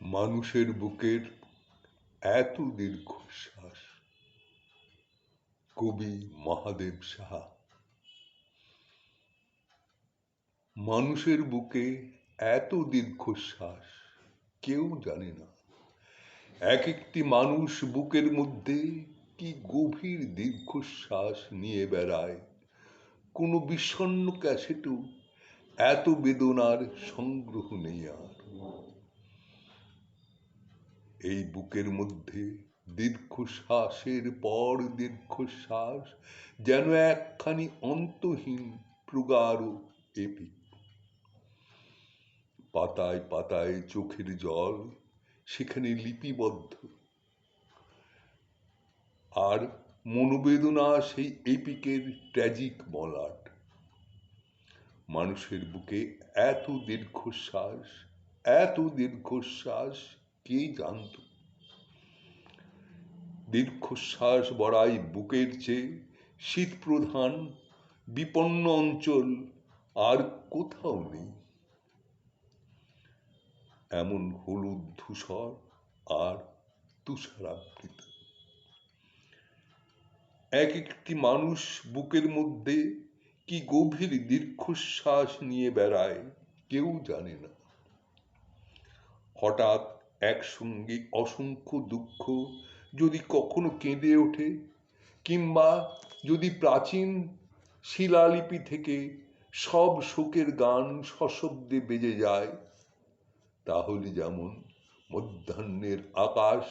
মানুষের বুকের এত দীর্ঘশ্বাস। কবি মহাদেব সাহা। মানুষের বুকে এত দীর্ঘশ্বাস কেউ জানে না। এক একটি মানুষ বুকের মধ্যে কি গভীর দীর্ঘশ্বাস নিয়ে বেড়ায়। কোনো বিষণ্ণ ক্যাসেটও এত বেদনার সংগ্রহ নেই আর। এই বুকের মধ্যে দীর্ঘশ্বাসের পর দীর্ঘশ্বাস, যেন একখানি অন্তহীন প্রগাঢ় এপিক। পাতায় পাতায় চোখের জল সেখানে লিপিবদ্ধ, আর মনোবেদনা সেই এপিকের ট্র্যাজিক মলাট। মানুষের বুকে এত দীর্ঘশ্বাস, এত দীর্ঘশ্বাস কে জানত? দীর্ঘশ্বাস বড়াই বুকের চেয়ে শীত প্রধান বিপন্ন অঞ্চল আর কোথাও নেই। এমন হলুদ ধূসর আর তুষারাবৃত এক একটি মানুষ বুকের মধ্যে কি গভীর দীর্ঘশ্বাস নিয়ে বেড়ায় কেউ জানে না। হঠাৎ একসঙ্গে অসংখ্য দুঃখ যদি কখনো কেঁদে ওঠে, কিংবা যদি প্রাচীন শিলালিপি থেকে সব শোকের গান সশব্দে বেজে যায়, তাহলে যেমন মধ্যাহ্নের আকাশ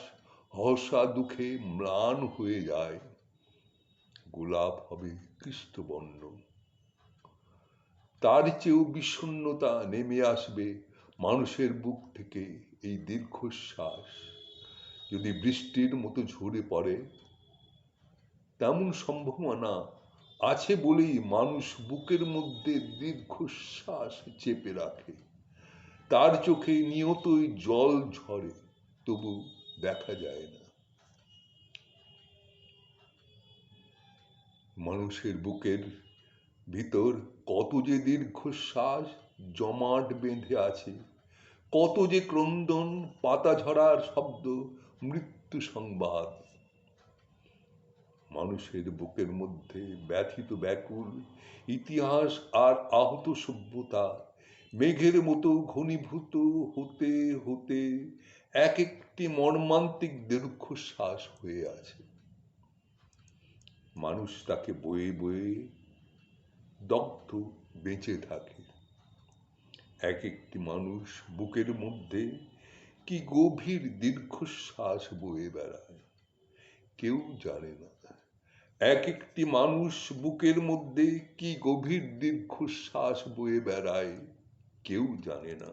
হর্ষা দুঃখে ম্লান হয়ে যায়, গোলাপ হবে কৃষ্ণবর্ণ। তার চেয়েও বিষণ্ণতা নেমে আসবে মানুষের বুক থেকে এই দীর্ঘশ্বাস যদি বৃষ্টির মতো ঝরে পড়ে। তেমন সম্ভাবনা আছে বলেই মানুষ বুকের মধ্যে দীর্ঘশ্বাস চেপে রাখে। তার চোখে নিয়তই জল ঝরে, তবু দেখা যায় না। মানুষের বুকের ভিতর কত যে দীর্ঘশ্বাস জমাট বেঁধে আছে, কত যে ক্রন্দন, পাতা ঝরার শব্দ, মৃত্যু সংবাদ। মানুষের বুকের মধ্যে ব্যথিত ব্যাকুল ইতিহাস আর আহত সভ্যতা মেঘের মতো ঘনীভূত হতে হতে এক একটি মর্মান্তিক দীর্ঘশ্বাস হয়ে আছে। মানুষ তাকে বয়ে বয়ে দগ্ধ বেঁচে থাকে। এক একটি মানুষ বুকের মধ্যে কি গভীর দীর্ঘশ্বাস বয়ে বেড়ায় কেউ জানে না। এক একটি মানুষ বুকের মধ্যে কি গভীর দীর্ঘশ্বাস বয়ে বেড়ায় কেউ জানে না।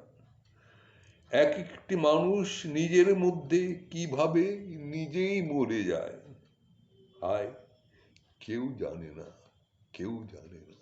এক একটি মানুষ নিজের মধ্যে কিভাবে নিজেই মরে যায়, হায় কেউ জানে না, কেউ জানে না।